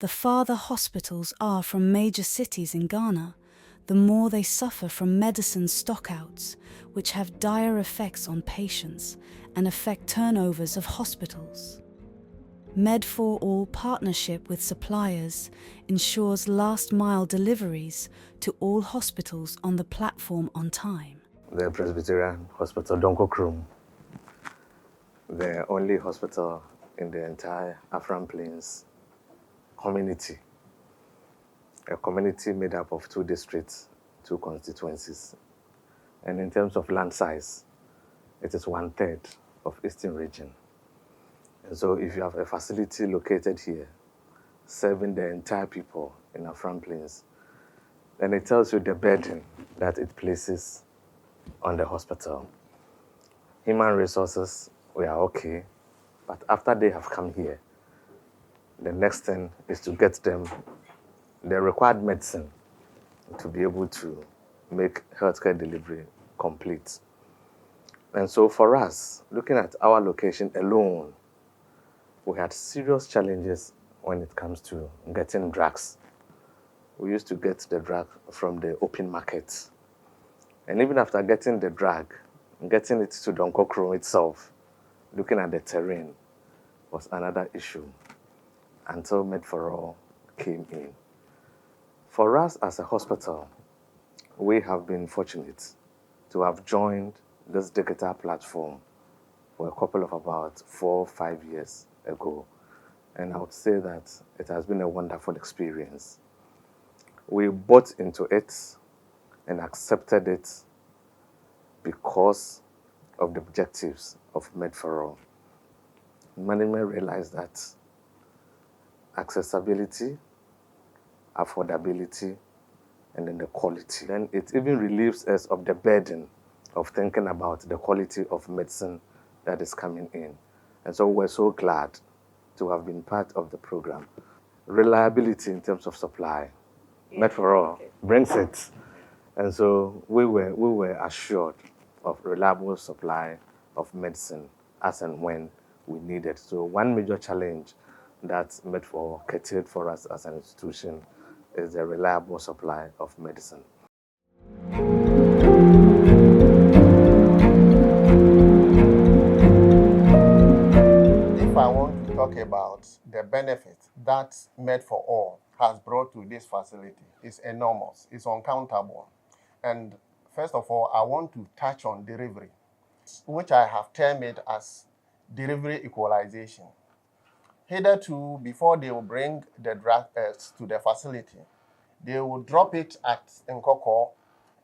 The farther hospitals are from major cities in Ghana, the more they suffer from medicine stockouts, which have dire effects on patients and affect turnovers of hospitals. Med4All partnership with suppliers ensures last-mile deliveries to all hospitals on the platform on time. The Presbyterian Hospital, Donkorkrom, the only hospital in the entire Afram Plains community, a community made up of 2 districts, 2 constituencies. And in terms of land size, it is 1/3 of Eastern region. And so if you have a facility located here, serving the entire people in Afram Plains, then it tells you the burden that it places on the hospital. Human resources, we are okay, but after they have come here, the next thing is to get them the required medicine to be able to make healthcare delivery complete. And so for us, looking at our location alone, we had serious challenges when it comes to getting drugs. We used to get the drug from the open market. And even after getting the drug, getting it to Donkorkrom itself, looking at the terrain was another issue until Med4All came in. For us as a hospital, we have been fortunate to have joined this digital platform for a couple of about 4 or 5 years ago. And I would say that it has been a wonderful experience. We bought into it and accepted it because of the objectives of Med4All. Management realized that accessibility, affordability, and then the quality. Then it even relieves us of the burden of thinking about the quality of medicine that is coming in. And so we're so glad to have been part of the program. Reliability in terms of supply, Med4All brings it. And so we were assured of reliable supply of medicine as and when we need it. So one major challenge that Med4All catered for us as an institution is the reliable supply of medicine. If I want to talk about the benefit that Med4All has brought to this facility, it's enormous, it's uncountable. And first of all, I want to touch on delivery, which I have termed it as delivery equalization. Hitherto, before they will bring the drug to the facility, they will drop it at Nkoko,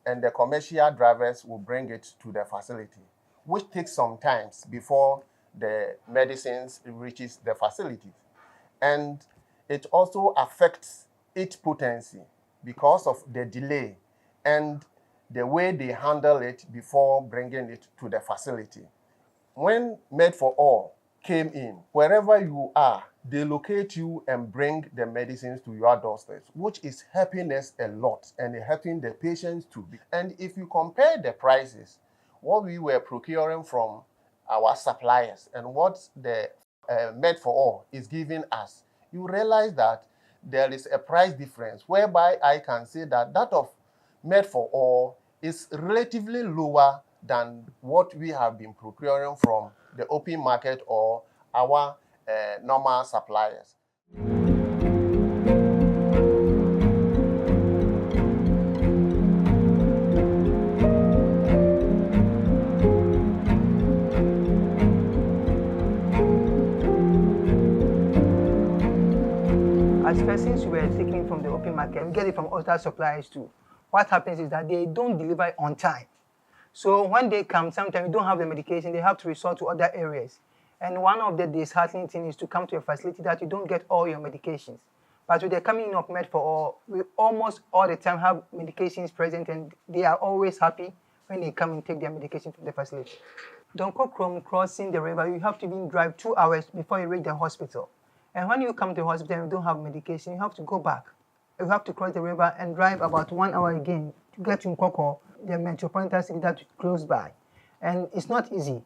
and the commercial drivers will bring it to the facility, which takes some time before the medicines reaches the facility. And it also affects its potency because of the delay and the way they handle it before bringing it to the facility. When Med4All came in, wherever you are, they locate you and bring the medicines to your doorstep, which is helping us a lot and helping the patients too. And if you compare the prices, what we were procuring from our suppliers and what the Med4All is giving us, you realize that there is a price difference, whereby I can say that that of Med4All is relatively lower than what we have been procuring from the open market or our normal suppliers. As persons we were taking from the open market, we get it from other suppliers too. What happens is that they don't deliver on time. So when they come, sometimes you don't have the medication, they have to resort to other areas. And one of the disheartening things is to come to a facility that you don't get all your medications. But with the coming in of Med4All, we almost all the time have medications present, and they are always happy when they come and take their medication from the facility. Donkorkrom, crossing the river, you have to even drive 2 hours before you reach the hospital. And when you come to the hospital and you don't have medication, you have to go back. You have to cross the river and drive about 1 hour again to get to Nkoko, the metropolitan city that's close by. And it's not easy.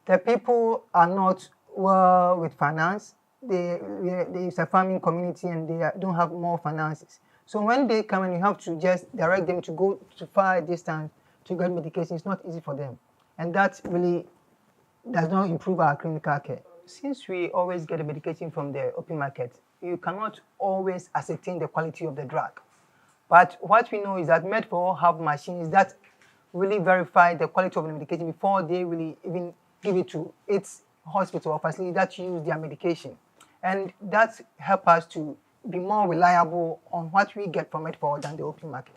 The people are not well with finance. there is a farming community and they don't have more finances. So when they come and you have to just direct them to go to far distance to get medication, it's not easy for them. And that really does not improve our clinical care. Since we always get the medication from the open market, you cannot always ascertain the quality of the drug. But what we know is that Med4All have machines that really verify the quality of the medication before they really even give it to its hospital or facility that use their medication. And that helps us to be more reliable on what we get from Med4All than the open market.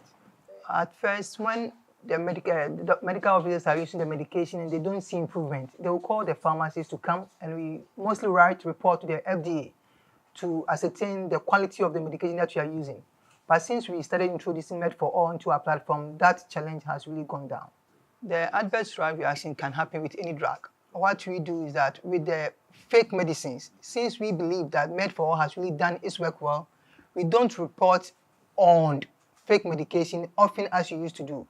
At first, when the medical officers are using the medication and they don't see improvement, they will call the pharmacist to come, and we mostly write report to the FDA to ascertain the quality of the medication that we are using. But since we started introducing Med4All into our platform, that challenge has really gone down. The adverse drug reaction can happen with any drug. What we do is that with the fake medicines, since we believe that Med4All has really done its work well, we don't report on fake medication often as you used to do.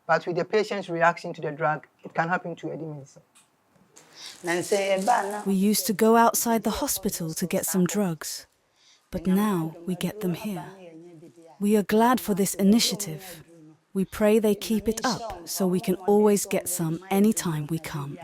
But with the patient's reaction to the drug, it can happen to any medicine. We used to go outside the hospital to get some drugs, but now we get them here. We are glad for this initiative. We pray they keep it up so we can always get some anytime we come.